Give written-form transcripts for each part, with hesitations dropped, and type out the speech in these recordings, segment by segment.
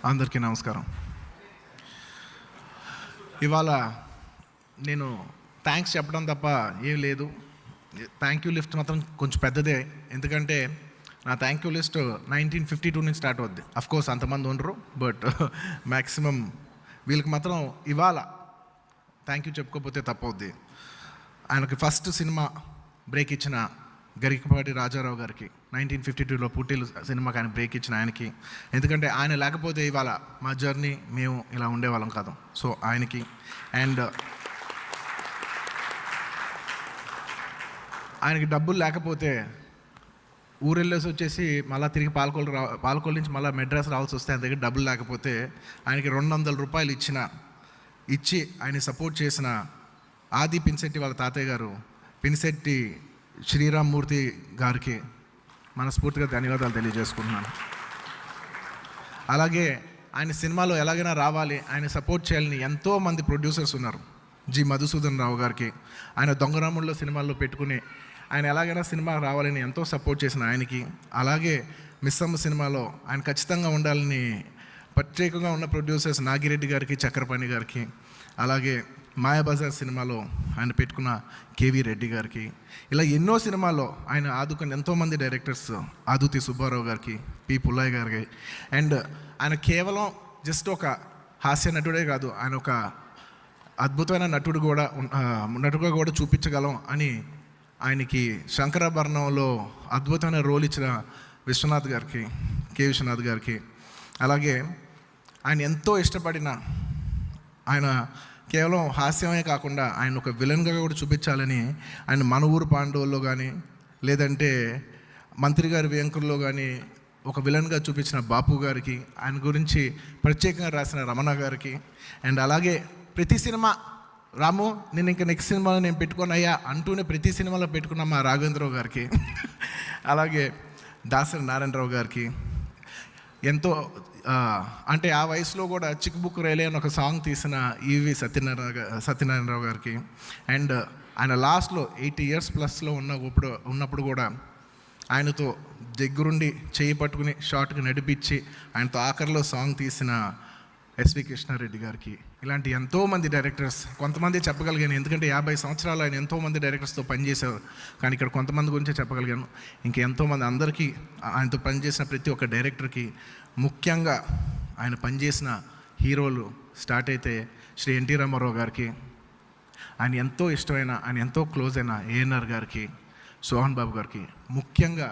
అందరికీ నమస్కారం. ఇవాళ నేను థ్యాంక్స్ చెప్పడం తప్ప ఏం లేదు. థ్యాంక్ యూ లిస్ట్ మాత్రం కొంచెం పెద్దదే, ఎందుకంటే నా థ్యాంక్ యూ లిస్ట్ 1952 నుంచి స్టార్ట్ అవుద్ది. అఫ్కోర్స్ అంతమంది ఉండరు, బట్ మ్యాక్సిమం వీళ్ళకి మాత్రం ఇవాళ థ్యాంక్ యూ చెప్పుకోకపోతే తప్పవుద్ది. ఆయనకి ఫస్ట్ సినిమా బ్రేక్ ఇచ్చిన గరికపాటి రాజారావు గారికి, 1952లో పుట్టిల్లు సినిమాకి ఆయన బ్రేక్ ఇచ్చిన ఆయనకి, ఎందుకంటే ఆయన లేకపోతే ఇవాళ మా జర్నీ మేము ఇలా ఉండేవాళ్ళం కాదు. సో ఆయనకి, అండ్ ఆయనకి డబ్బులు లేకపోతే ఊరెళ్ళేసి వచ్చేసి మళ్ళీ తిరిగి పాలకొల్లు నుంచి మళ్ళీ మెడ్రాస్ రావాల్సి వస్తే ఆయన దగ్గర డబ్బులు లేకపోతే ఆయనకి 200 రూపాయలు ఇచ్చి ఆయన సపోర్ట్ చేసిన ఆది పినిశెట్టి వాళ్ళ తాతయ్య గారు పినిశెట్టి శ్రీరామ్మూర్తి గారికి మనస్ఫూర్తిగా ధన్యవాదాలు తెలియజేసుకుంటున్నాను. అలాగే ఆయన సినిమాలో ఎలాగైనా రావాలి, ఆయన సపోర్ట్ చేయాలని ఎంతోమంది ప్రొడ్యూసర్స్ ఉన్నారు. జి మధుసూదన్ రావు గారికి ఆయన దొంగరాముల్లో సినిమాల్లో పెట్టుకుని ఆయన ఎలాగైనా సినిమా రావాలని ఎంతో సపోర్ట్ చేసిన ఆయనకి, అలాగే మిస్సమ్మ సినిమాలో ఆయన ఖచ్చితంగా ఉండాలని ప్రత్యేకంగా ఉన్న ప్రొడ్యూసర్స్ నాగిరెడ్డి గారికి, చక్రపాణి గారికి, అలాగే మాయాబజార్ సినిమాలో ఆయన పెట్టుకున్న కేవీ రెడ్డి గారికి, ఇలా ఎన్నో సినిమాల్లో ఆయన ఆదుకున్న ఎంతోమంది డైరెక్టర్స్, ఆదుతి సుబ్బారావు గారికి, పి పుల్లయ్య గారికి, అండ్ ఆయన కేవలం జస్ట్ ఒక హాస్య నటుడే కాదు, ఆయన ఒక అద్భుతమైన నటుడుగా కూడా చూపించగలం అని ఆయనకి శంకరాభరణంలో అద్భుతమైన రోల్ ఇచ్చిన విశ్వనాథ్ గారికి, కె విశ్వనాథ్ గారికి, అలాగే ఆయన ఎంతో ఇష్టపడిన, ఆయన కేవలం హాస్యమే కాకుండా ఆయన ఒక విలన్గా కూడా చూపించాలని ఆయన మన ఊరు పాండవుల్లో కానీ, లేదంటే మంత్రి గారి వెంకుల్లో కానీ ఒక విలన్గా చూపించిన బాపు గారికి, ఆయన గురించి ప్రత్యేకంగా రాసిన రమణ గారికి, అండ్ అలాగే ప్రతి సినిమా రాము నేను ఇంకా నెక్స్ట్ సినిమాలో నేను పెట్టుకున్నాయా అంటూనే ప్రతి సినిమాలో పెట్టుకున్న మా రాఘవేంద్రరావు గారికి, అలాగే దాసరి నారాయణరావు గారికి, ఎంతో అంటే ఆ వయసులో కూడా చిక్కుబుక్కు రైలే అని ఒక సాంగ్ తీసిన ఈవి సత్యనారాయణరావు గారికి, అండ్ ఆయన లాస్ట్లో 80 years ప్లస్లో ఉన్నప్పుడు కూడా ఆయనతో దగ్గరుండి చేయి పట్టుకుని షార్ట్కి నడిపించి ఆయనతో ఆఖరిలో సాంగ్ తీసిన ఎస్వి కృష్ణారెడ్డి గారికి, ఇలాంటి ఎంతోమంది డైరెక్టర్స్, కొంతమంది చెప్పగలిగాను ఎందుకంటే 50 సంవత్సరాలు ఆయన ఎంతోమంది డైరెక్టర్స్తో పనిచేశారు, కానీ ఇక్కడ కొంతమంది గురించే చెప్పగలిగాను. ఇంకెంతోమంది అందరికీ ఆయనతో పనిచేసిన ప్రతి ఒక్క డైరెక్టర్కి, ముఖ్యంగా ఆయన పనిచేసిన హీరోలు స్టార్ట్ అయితే శ్రీ ఎన్టీ రామారావు గారికి, ఆయన ఎంతో ఇష్టమైన, ఆయన ఎంతో క్లోజ్ అయిన ఏఎన్ఆర్ గారికి, సోహన్ బాబు గారికి, ముఖ్యంగా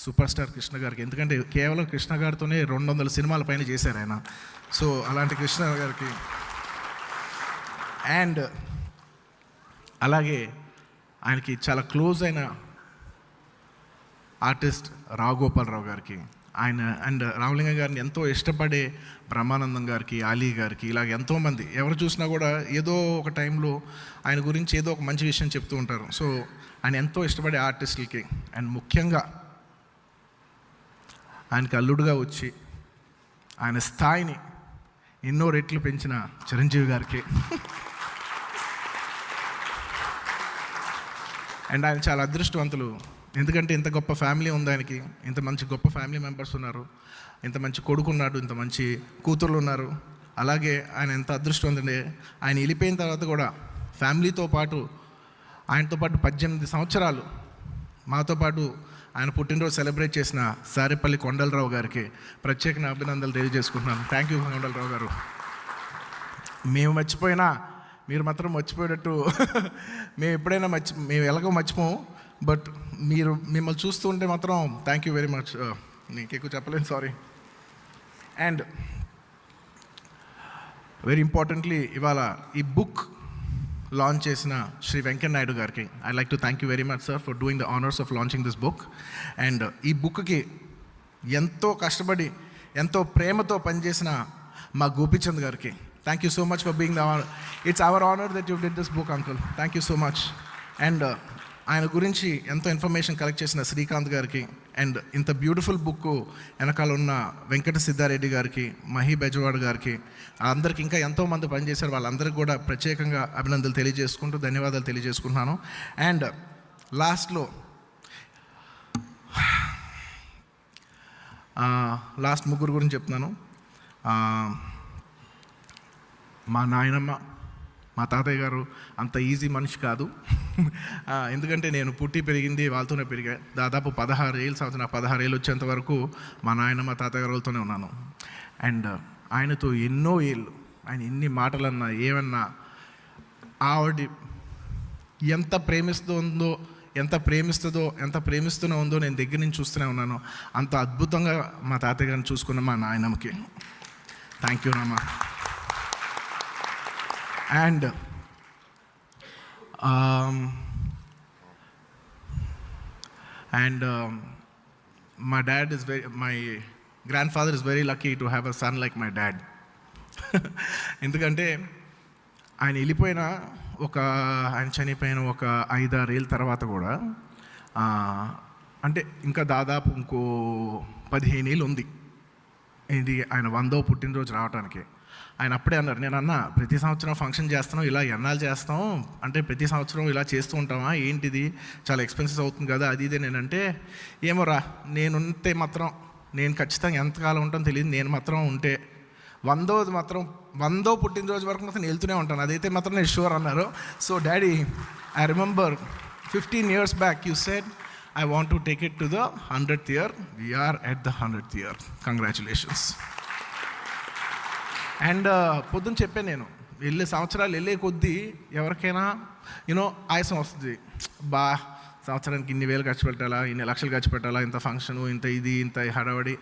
సూపర్ స్టార్ కృష్ణ గారికి, ఎందుకంటే కేవలం కృష్ణ గారితోనే 200 సినిమాల పైన చేశారు ఆయన. సో అలాంటి కృష్ణ గారికి, అండ్ అలాగే ఆయనకి చాలా క్లోజ్ అయిన ఆర్టిస్ట్ రావుగోపాలరావు గారికి, ఆయన అండ్ రామలింగం గారిని ఎంతో ఇష్టపడే బ్రహ్మానందం గారికి, ఆలీ గారికి, ఇలాగ ఎంతోమంది ఎవరు చూసినా కూడా ఏదో ఒక టైంలో ఆయన గురించి ఏదో ఒక మంచి విషయం చెప్తూ ఉంటారు. సో ఆయన ఎంతో ఇష్టపడే ఆర్టిస్టులకి, అండ్ ముఖ్యంగా ఆయనకి అల్లుడుగా వచ్చి ఆయన స్థాయిని ఎన్నో రెట్లు పెంచిన చిరంజీవి గారికి, అండ్ ఆయన చాలా అదృష్టవంతులు, ఎందుకంటే ఇంత గొప్ప ఫ్యామిలీ ఉంది ఆయనకి, ఇంత మంచి గొప్ప ఫ్యామిలీ మెంబర్స్ ఉన్నారు, ఇంత మంచి కొడుకు ఉన్నాడు, ఇంత మంచి కూతుర్లు ఉన్నారు. అలాగే ఆయన ఎంత అదృష్టవంతుడే, ఆయన వెళ్ళిపోయిన తర్వాత కూడా ఫ్యామిలీతో పాటు ఆయనతో పాటు 18 సంవత్సరాలు మాతో పాటు ఆయన పుట్టినరోజు సెలబ్రేట్ చేసిన సారేపల్లి కొండలరావు గారికి ప్రత్యేక అభినందనలు తెలియజేసుకుంటున్నాను. థ్యాంక్ యూ కొండలరావు గారు. మేము మర్చిపోయినా మీరు మాత్రం మర్చిపోయేటట్టు మేము ఎప్పుడైనా మేము ఎలాగో మర్చిపోము, బట్ మిమ్మల్ని చూస్తూ ఉంటే మాత్రం థ్యాంక్ యూ వెరీ మచ్. నీకు ఎక్కువ చెప్పలేను, సారీ. అండ్ వెరీ ఇంపార్టెంట్లీ ఇవాళ ఈ బుక్ లాంచ్ చేసిన శ్రీ వెంకయ్య నాయుడు గారికి I like to thank you very much sir for doing the honours of launching this book. And ఈ బుక్కి ఎంతో కష్టపడి ఎంతో ప్రేమతో పనిచేసిన మా గోపీచంద్ గారికి thank you so much for being the honour. It's our honour that you did this book uncle, thank you so much. And ఆయన గురించి ఎంతో ఇన్ఫర్మేషన్ కలెక్ట్ చేసిన శ్రీకాంత్ గారికి, అండ్ ఇంత బ్యూటిఫుల్ బుక్ వెనకాల ఉన్న వెంకట సిద్ధారెడ్డి గారికి, మహి బెజవాడ్ గారికి, అందరికి ఇంకా ఎంతోమంది పనిచేశారు, వాళ్ళందరికీ కూడా ప్రత్యేకంగా అభినందనలు తెలియజేసుకుంటూ ధన్యవాదాలు తెలియజేసుకుంటున్నాను. అండ్ లాస్ట్లో లాస్ట్ ముగ్గురు గురించి చెప్తున్నాను. మా నాయనమ్మ, మా తాతయ్య గారు అంత ఈజీ మనిషి కాదు. ఎందుకంటే నేను పుట్టి పెరిగింది వాళ్ళతోనే పెరిగా. దాదాపు 16 ఏళ్ళు సంవత్సరం, నాకు 16 ఏళ్ళు వచ్చేంత వరకు మా నాయనమ్మ తాతయ్య గారులతోనే ఉన్నాను. అండ్ ఆయనతో ఎన్నో ఏళ్ళు, ఆయన ఎన్ని మాటలన్నా ఏమన్నా ఆవిడ ఎంత ప్రేమిస్తుందో, ఎంత ప్రేమిస్తూనే ఉందో నేను దగ్గర నుంచి చూస్తూనే ఉన్నాను. అంత అద్భుతంగా మా తాతయ్య గారిని చూసుకున్న మా నాయనమ్మకి థ్యాంక్ యూ నాన్న. And my dad is my grandfather is very lucky to have a son like my dad. ఎందుకంటే ఆయన చనిపోయిన ఒక 5-6 ఏళ్ళ తర్వాత కూడా అంటే ఇంకా దాదాపు ఇంకో 15 ఏళ్ళు ఉంది ఇది ఆయన 100వ పుట్టినరోజు రావడానికి. ఆయన అప్పుడే అన్నారు, నేను అన్నా ప్రతి సంవత్సరం ఫంక్షన్ చేస్తున్నాం, ఇలా ఎన్నాళ్ళు చేస్తాం అంటే ప్రతి సంవత్సరం ఇలా చేస్తూ ఉంటామా ఏంటిది, చాలా ఎక్స్పెన్సివ్ అవుతుంది కదా అది ఇదే. నేనంటే ఏమోరా, నేనుంటే మాత్రం నేను ఖచ్చితంగా ఎంతకాలం ఉంటానో తెలియదు, నేను మాత్రం ఉంటే 100వ పుట్టినరోజు వరకు మాత్రం వెళ్తూనే ఉంటాను, అదైతే మాత్రం నేను షూర్ అన్నారు. So daddy, I remember 15 years back you said I want to take it to the 100th year. We are at the 100th year. Congratulations. And పొద్దున్న చెప్పాను నేను, సంవత్సరాలు వెళ్ళే కొద్దీ ఎవరికైనా ఆయాసం వస్తుంది. సంవత్సరానికి ఇన్ని వేలు ఖర్చు పెట్టాలా, ఇన్ని లక్షలు ఖర్చు పెట్టాలా, ఇంత ఫంక్షను, ఇంత హడావడి.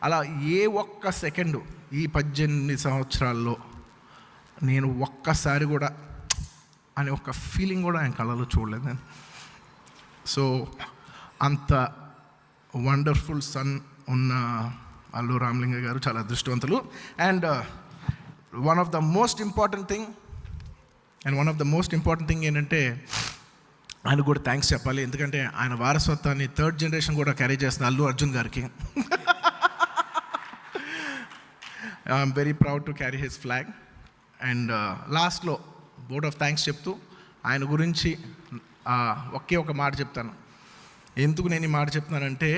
అలా ఏ ఒక్క సెకండు ఈ 18 సంవత్సరాల్లో నేను ఒక్కసారి కూడా అనే ఒక్క ఫీలింగ్ కూడా ఆయన కళ్ళలో చూడలేదు నేను. సో అంత వండర్ఫుల్ సన్ ఉన్న అల్లు రామలింగ గారు చాలా అదృష్టవంతులు. And one of the most important thing ఏంటంటే ఆయన కూడా థ్యాంక్స్ చెప్పాలి. ఎందుకంటే ఆయన వారసత్వాన్ని 3rd generation కూడా క్యారీ చేస్తున్న అల్లు అర్జున్ గారికి I'm very proud to carry his flag. And లాస్ట్లో బోర్డ్ ఆఫ్ థ్యాంక్స్ చెప్తూ ఆయన గురించి ఒకే ఒక మాట చెప్తాను. ఎందుకు నేను ఈ మాట చెప్తున్నానంటే,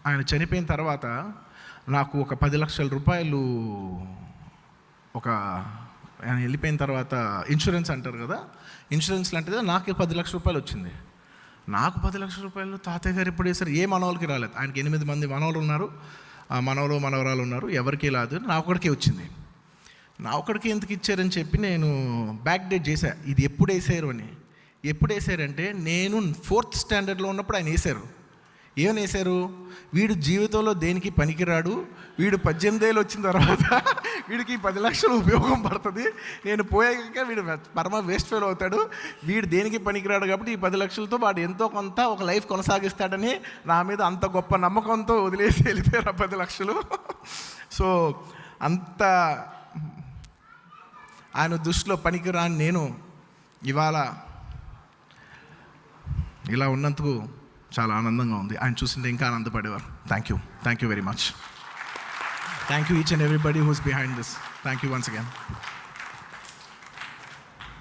ఆయన చనిపోయిన తర్వాత నాకు ఒక 10 లక్షల రూపాయలు ఆయన వెళ్ళిపోయిన తర్వాత ఇన్సూరెన్స్ అంటారు కదా, ఇన్సూరెన్స్ లాంటిది నాకు 10 లక్షల రూపాయలు వచ్చింది. నాకు 10 లక్షల రూపాయలు తాతయ్య గారు ఎప్పుడు వేశారు, ఏ మనవలకి రాలేదు. ఆయనకి 8 మంది మనవలు ఉన్నారు, మనవరాలు ఉన్నారు, ఎవరికి రాదు, నా ఒక్కడికే వచ్చింది. నా ఒక్కడికి ఎందుకు ఇచ్చారని చెప్పి నేను బ్యాక్ డేట్ చేశా, ఇది ఎప్పుడు వేసారంటే నేను 4th standardలో ఉన్నప్పుడు ఆయన వేశారు. ఏమని వేశారు, వీడు జీవితంలో దేనికి పనికిరాడు, వీడు 18 ఏళ్ళు వచ్చిన తర్వాత వీడికి 10 లక్షలు ఉపయోగం పడుతుంది, నేను పోయాక వీడు పరమ వేస్ట్ ఫెయిల్ అవుతాడు, వీడు దేనికి పనికిరాడు కాబట్టి ఈ 10 లక్షలతో వాడు ఎంతో కొంత ఒక లైఫ్ కొనసాగిస్తాడని నా మీద అంత గొప్ప నమ్మకంతో వదిలేసి వెళ్ళిపోయారు 10 లక్షలు. సో అంత ఆయన దృష్టిలో పనికిరాని నేను ఇవాళ ఇలా ఉన్నందుకు చాలా ఆనందంగా ఉంది. ఆయన చూస్తుంటే ఇంకా ఆనందపడేవారు. Thank you very much. Thank you each and everybody who's behind this. Thank you once again.